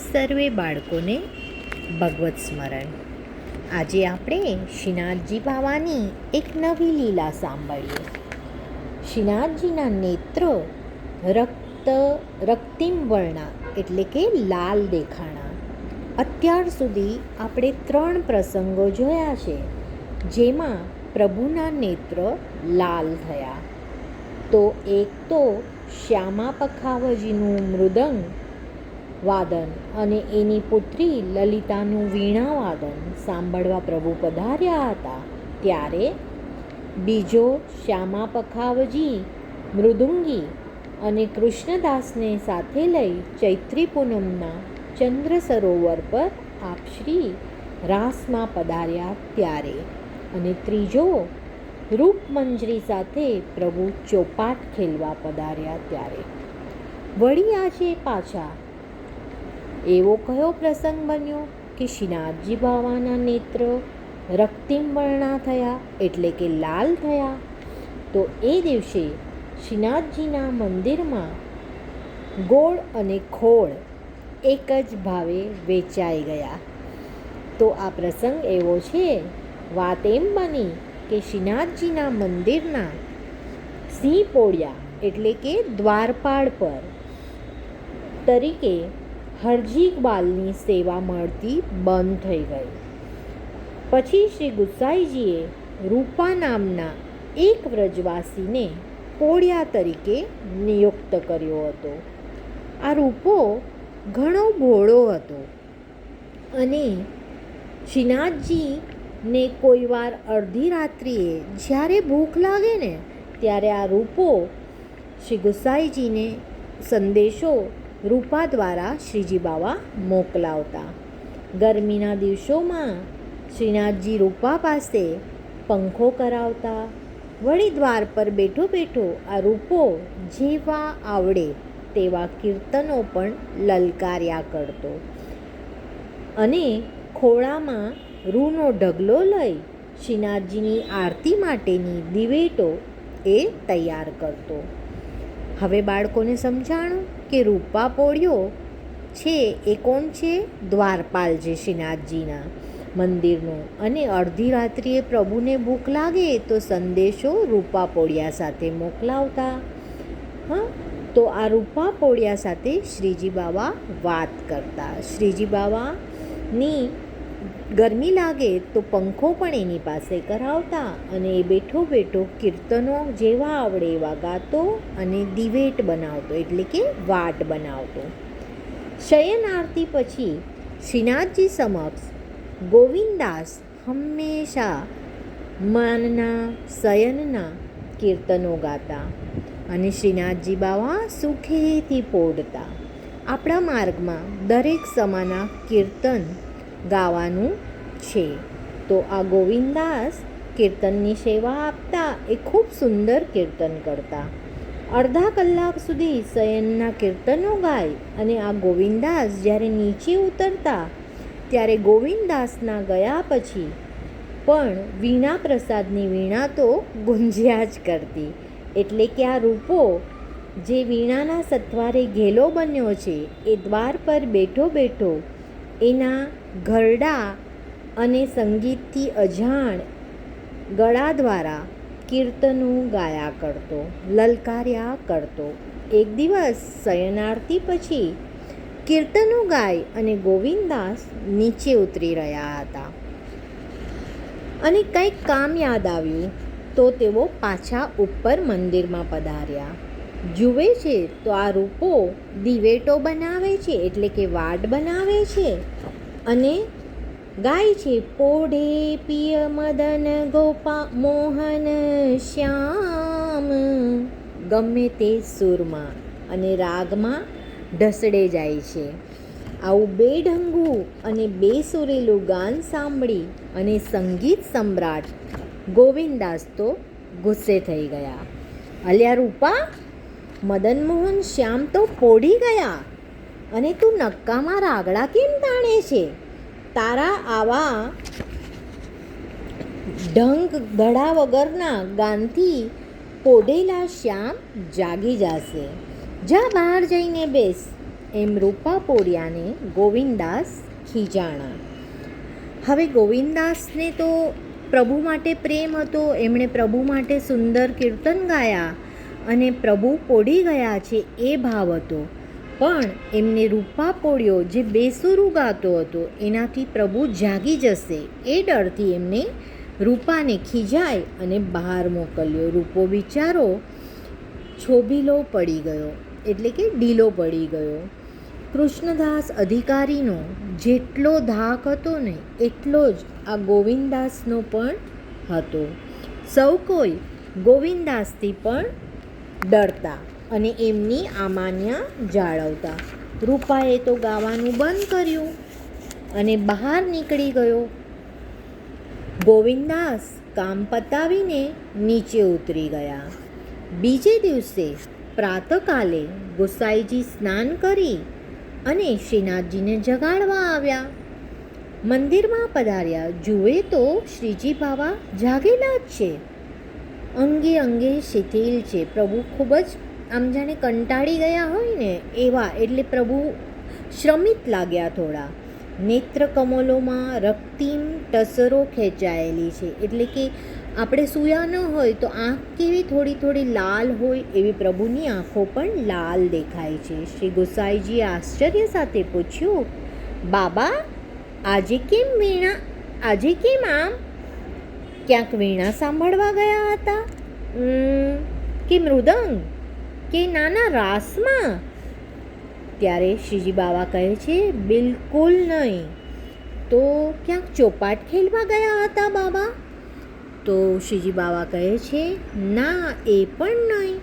સર્વે બાળકોને ભગવત સ્મરણ. આજે આપણે શ્રીનાથજી બાવાની એક નવી લીલા સાંભળીએ. શ્રીનાથજીના નેત્ર રક્તિમ વર્ણા એટલે કે લાલ દેખાણા. અત્યાર સુધી આપણે 3 પ્રસંગો જોયા છે જેમાં પ્રભુના નેત્ર લાલ થયા. તો એક તો શ્યામા પખાવજીનું મૃદંગ વાદન અને એની પુત્રી લલિતાનું વીણા વાદન સાંભળવા પ્રભુ પધાર્યા હતા. ત્યારે બીજો શ્યામા પખાવજી મૃદુંગી અને કૃષ્ણદાસને સાથે લઈ ચૈત્રી પૂનમના ચંદ્ર સરોવર પર આપ શ્રી રાસમાં પધાર્યા ત્યારે, અને ત્રીજો રૂપમંજરી સાથે પ્રભુ ચોપાટ ખેલવા પધાર્યા ત્યારે. વળી આજે પાછા એવો કયો પ્રસંગ બન્યો કે શ્રીનાથજી બાવાના નેત્ર રક્તિમ વર્ણા થયા એટલે કે લાલ થયા? તો એ દિવસે શ્રીનાથજીના મંદિરમાં ગોળ અને ખોળ એક જ ભાવે વેચાઈ ગયા. તો આ પ્રસંગ એવો છે. વાત એમ બની કે શ્રીનાથજીના મંદિરના સિંહ પોળિયા એટલે કે દ્વારપાળ પર તરીકે હરજીકબાલની સેવા મળતી બંધ થઈ ગઈ. પછી શ્રી ગુસાઈજીએ રૂપા નામના એક વ્રજવાસીને પોળિયા તરીકે નિયુક્ત કર્યો હતો. આ રૂપો ઘણો ભોળો હતો અને શ્રીનાથજીને કોઈ વાર અડધી રાત્રિએ જ્યારે ભૂખ લાગે ને ત્યારે આ રૂપો શ્રી ગુસાઈજીને સંદેશો રૂપા દ્વારા શ્રીજી બાવા મોકલાવતા. ગરમીના દિવસોમાં શ્રીનાથજી રૂપા પાસે પંખો કરાવતા. વળી દ્વાર પર બેઠો બેઠો આ રૂપો જેવા આવડે તેવા કીર્તનો પણ લલકાર્યા કરતો અને ખોળામાં રૂનો ઢગલો લઈ શ્રીનાથજીની આરતી માટેની દિવેટો એ તૈયાર કરતો. હવે બાળકોને સમજાણું કે રૂપા પોળિયો છે એ કોણ છે? દ્વારપાલ છે શ્રીનાથજીના મંદિરનો. અને અડધી રાત્રિએ પ્રભુને ભૂખ લાગે તો સંદેશો રૂપા પોળિયા સાથે મોકલાવતા. તો આ રૂપા પોળિયા સાથે શ્રીજી બાવા વાત કરતા. શ્રીજી બાવાની ગરમી લાગે તો પંખો પણ એની પાસે કરાવતા અને એ બેઠો બેઠો કીર્તનો જેવા આવડે એવા ગાતો અને દિવેટ બનાવતો એટલે કે વાટ બનાવતો. શયન આરતી પછી શ્રીનાથજી સમક્ષ ગોવિંદાસ હંમેશા માનના શયનના કીર્તનો ગાતા અને શ્રીનાથજી બાવા સુખેથી પોઢતા. આપણા માર્ગમાં દરેક સમાના કીર્તન ગાવાનું છે. તો આ ગોવિંદાસ કીર્તનની સેવા આપતા. એ ખૂબ સુંદર કીર્તન કરતા. અડધા કલાક સુધી શયનના કીર્તનો ગાય અને આ ગોવિંદાસ જ્યારે નીચે ઉતરતા ત્યારે ગોવિંદાસના ગયા પછી પણ વીણા પ્રસાદની વીણા તો ગુંજ્યા જ કરતી. એટલે કે આ રૂપો જે વીણાના સથવારે ઘેલો બન્યો છે એ દ્વાર પર બેઠો બેઠો એના ઘરડા અને સંગીતથી અજાણ ગળા દ્વારા કીર્તનો ગાયા કરતો, લલકાર્યા કરતો. એક દિવસ શયનારતી પછી કીર્તનો ગાય અને ગોવિંદાસ નીચે ઉતરી રહ્યા હતા અને કંઈક કામ યાદ આવ્યું તો તેઓ પાછા ઉપર મંદિરમાં પધાર્યા. જુએ છે તો આ રૂપો દિવેટો બનાવે છે એટલે કે વાટ બનાવે છે અને ગાય છે પોઢે પિય મદન ગોપા મોહન શ્યામ. ગમે તે સૂરમાં અને રાગમાં ઢસડે જાય છે. આવું બેઢંગું અને બેસુરેલું ગાન સાંભળી અને સંગીત સમ્રાટ ગોવિંદાસ તો ગુસ્સે થઈ ગયા. અલ્યા રૂપા, મદન મોહન શ્યામ તો પોઢી ગયા અને તું નક્કામાં રાગડા કેમ તાણે છે? તારા આવા ઢંગ ધડા વગરના ગાનથી પોઢેલા શ્યામ જાગી જશે. જા બહાર જઈને બેસ એમ રૂપા પોડિયાને ગોવિંદદાસ ખીજાણા. હવે ગોવિંદદાસને તો પ્રભુ માટે પ્રેમ હતો. એમણે પ્રભુ માટે સુંદર કીર્તન ગાયા અને પ્રભુ પોડી ગયા છે એ ભાવ હતો. પણ એમને રૂપા પોડિયો જે બેસુરું ગાતો હતો એનાથી પ્રભુ જાગી જશે એ ડરથી એમને રૂપાને ખીજાય અને બહાર મોકલ્યો. રૂપો બિચારો છોભીલો પડી ગયો, એટલે કે ઢીલો પડી ગયો. કૃષ્ણદાસ અધિકારીનો જેટલો ધાક હતો ને એટલો જ આ ગોવિંદદાસનો પણ હતો. સૌ કોઈ ગોવિંદદાસથી પણ ડરતા અને એમની આમાન્ય જાળવતા. રૂપાએ તો ગાવાનું બંધ કર્યું અને બહાર નીકળી ગયો. ગોવિંદદાસ કામ પતાવીને નીચે ઉતરી ગયા. બીજે દિવસે પ્રાતકાલે ગોસાઈજી સ્નાન કરી અને શ્રીનાથજીને જગાડવા આવ્યા. મંદિરમાં પધાર્યા. જુએ તો શ્રીજી બાવા જાગેલા જ છે, અંગે અંગે શિથિલ છે. પ્રભુ ખૂબ જ આમ જાણે કંટાળી ગયા હોય ને એવા, એટલે પ્રભુ શ્રમિત લાગ્યા થોડા. નેત્ર કમલોમાં રક્તિમ ટસરો ખેંચાયેલી છે, એટલે કે આપણે સૂયા ન હોય તો આંખ કેવી થોડી થોડી લાલ હોય એવી પ્રભુની આંખો પણ લાલ દેખાય છે. શ્રી ગોસાઈજીએ આશ્ચર્ય સાથે પૂછ્યું, બાબા આજે કેમ આમ? ક્યાંક વીણા સાંભળવા ગયા હતા કે મૃદંગ કે નાના રાસમાં? ત્યારે શ્રીજી બાવા કહે છે, બિલકુલ નહીં. તો ક્યાંક ચોપાટ ખેલવા ગયા હતા બાબા? તો શ્રીજી બાવા કહે છે, ના એ પણ નહીં.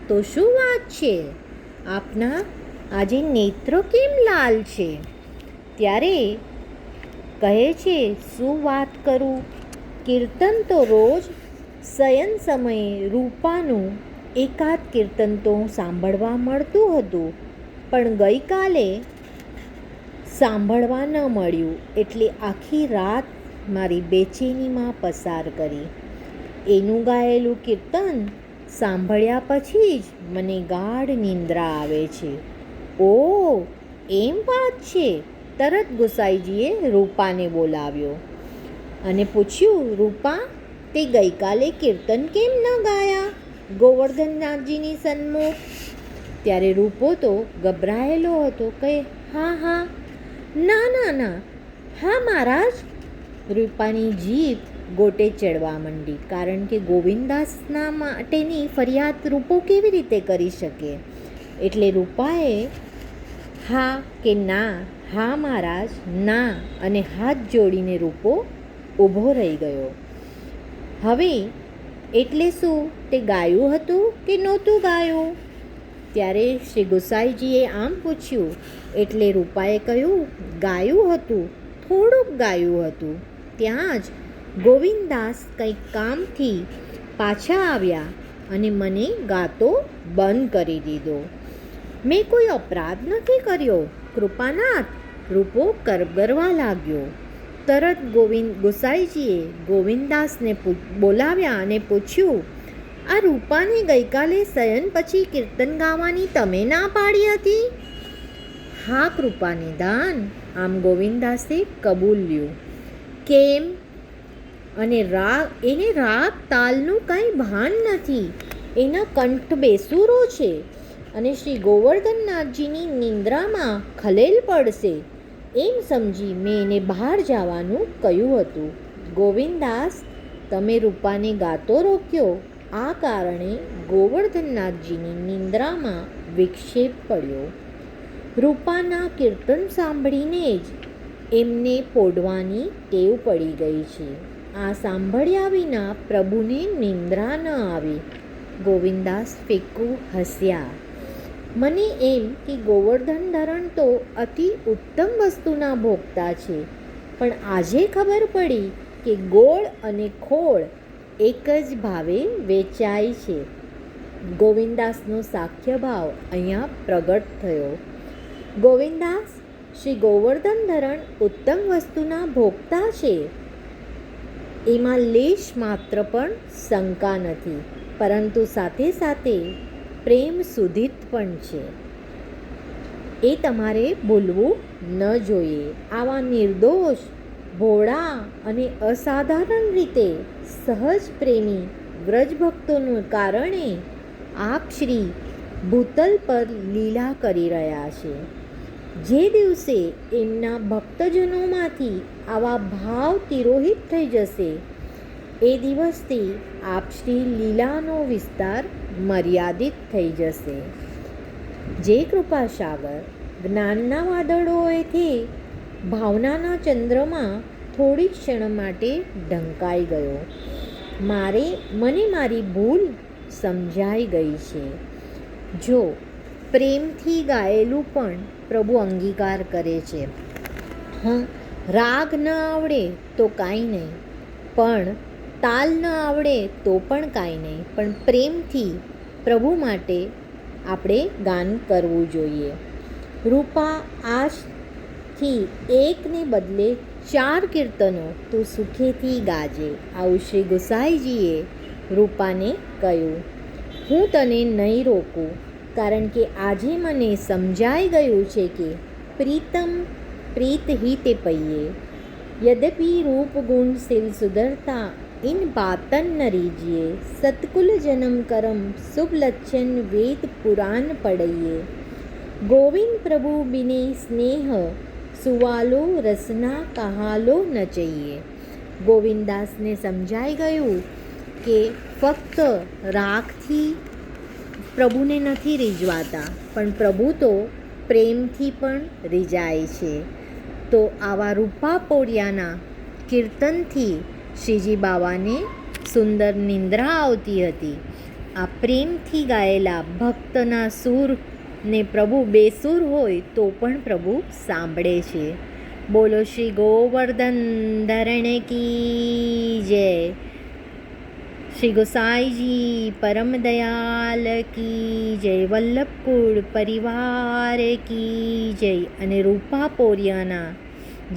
તો શું વાત છે? આપના આજે નેત્રો કેમ લાલ છે? ત્યારે કહે છે, શું વાત કરું, કીર્તન તો રોજ શયન સમયે રૂપાનું એકાદ કીર્તન તો સાંભળવા મળતું હતું, પણ ગઈકાલે સાંભળવા ન મળ્યું, એટલે આખી રાત મારી બેચેનીમાં પસાર કરી. એનું ગાયેલું કીર્તન સાંભળ્યા પછી જ મને ગાઢ નિંદ્રા આવે છે. ઓ એમ વાત છે. તરત ગોસાઈજીએ રૂપાને બોલાવ્યો અને પૂછ્યું, રૂપા તે ગઈકાલે કીર્તન કેમ ન ગાયા ગોવર્ધનનાથજીની સન્મુખ? ત્યારે રૂપો તો ગભરાયેલો હતો, કહે, હા ના હા મહારાજ. રૂપાની જીભ ગોટે ચડવા માંડી, કારણ કે ગોવિંદદાસના માટેની ફરિયાદ રૂપો કેવી રીતે કરી શકે? એટલે રૂપાએ હા કે ના, હા મહારાજ, ના, અને હાથ જોડીને રૂપો ઊભો રહી ગયો. હવે એટલે શું, તે ગાયું હતું કે નહોતું ગાયું? ત્યારે શ્રી ગોસાઈજીએ આમ પૂછ્યું, એટલે રૂપાએ કહ્યું, ગાયું હતું, થોડુંક ગાયું હતું. ત્યાં જ ગોવિંદદાસ કંઈક કામથી પાછા આવ્યા અને મને ગાતો બંધ કરી દીધો. મેં કોઈ અપરાધ નથી કર્યો કૃપાનાથ. રૂપો કરગરવા લાગ્યો. તરત ગોસાઈજીએ ગોવિંદદાસને બોલાવ્યા અને પૂછ્યું, આ રૂપાને ગઈકાલે શયન પછી કીર્તન ગાવાની તમે ના પાડી હતી? હા કૃપાનિધાન, આમ ગોવિંદદાસે કબૂલ્યું. કેમ? અને એને રાગ તાલનું કંઈ ભાન નથી. એના કંઠ બેસુરો છે અને શ્રી ગોવર્ધનનાથજીની નિંદ્રામાં ખલેલ પડશે એમ સમજી મેં એને બહાર જવાનું કહ્યું હતું. ગોવિંદદાસ, તમે રૂપાને ગાતો રોક્યો, આ કારણે ગોવર્ધનનાથજીની નિંદ્રામાં વિક્ષેપ પડ્યો. રૂપાના કીર્તન સાંભળીને જ એમને પોડવાની ટેવ પડી ગઈ છે. આ સાંભળ્યા વિના પ્રભુને નિંદ્રા ન આવી. ગોવિંદદાસ ફીકું હસ્યા. મને એમ કે ગોવર્ધન ધરણ તો અતિ ઉત્તમ વસ્તુના ભોગતા છે, પણ આજે ખબર પડી કે ગોળ અને ખોળ એક જ ભાવે વેચાય છે. ગોવિંદદાસનો સાખ્ય ભાવ અહીંયા પ્રગટ થયો. ગોવિંદદાસ, શ્રી ગોવર્ધન ધરણ ઉત્તમ વસ્તુના ભોગતા છે, એમાં લેશ માત્ર પણ શંકા નથી, પરંતુ સાથે સાથે પ્રેમ સુધિત પણ છે. એ તમારે ભૂલવું ન જોઈએ. આવા નિર્દોષ, ભોળા અને અસાધારણ રીતે સહજ પ્રેમી વ્રજભક્તોનું કારણે આપ શ્રી ભૂતલ પર લીલા કરી રહ્યા છે. જે દિવસે એમના ભક્તજનોમાંથી આવા ભાવ તિરોહિત થઈ જશે, એ દિવસથી આપ શ્રી લીલાનો વિસ્તાર મર્યાદિત થઈ જશે. જે કૃપાસાગર જ્ઞાનના વાદળોએથી ભાવનાના ચંદ્રમાં થોડી ક્ષણ માટે ઢંકાઈ ગયો. મને મારી ભૂલ સમજાઈ ગઈ છે. જો પ્રેમથી ગાયેલું પણ પ્રભુ અંગીકાર કરે છે. રાગ ન આવડે તો કાંઈ નહીં, પણ તાલ ન આવડે તો પણ કાંઈ નહીં, પણ પ્રેમથી પ્રભુ માટે આપણે ગાન કરવું જોઈએ. રૂપા, આજથી એકને બદલે 4 કીર્તનો તું સુખેથી ગાજે, આવું શ્રી ગોસાઈજીએ રૂપાને કહ્યું. હું તને નહીં રોકું, કારણ કે આજે મને સમજાઈ ગયું છે કે પ્રીતમ પ્રીત ही ते पहिए, यद्यपि रूप गुण सिल सुधरता इन बातन न रीजिए, सतकुल जन्म करम शुभ लक्षण वेद पुराण पढ़िए, गोविंद प्रभु बिने स्नेह सुवालो रसना कहालो न चाहिए. ગોવિંદાસને સમજાઈ ગયું કે ફક્ત રાગથી પ્રભુને નથી રીઝવાતા, પણ પ્રભુ તો પ્રેમથી પણ રીઝાય છે. તો આવા રૂપા પોળિયાના કીર્તનથી શ્રીજી બાવાને સુંદર નિંદ્રા આવતી હતી. આ પ્રેમથી ગાયેલા ભક્તના સૂરને પ્રભુ બેસૂર હોય તો પણ પ્રભુ સાંભળે છે. બોલો શ્રી ગોવર્ધન ધરણ કી જય. શ્રી ગોસાઈજી પરમ દયાલ કી જય. વલ્લભકુળ પરિવાર કી જય. અને રૂપા પોરિયાના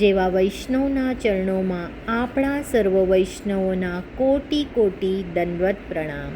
જેવા વૈષ્ણવના ચરણોમાં આપણા સર્વ વૈષ્ણવોના કોટી કોટી દંડવત પ્રણામ.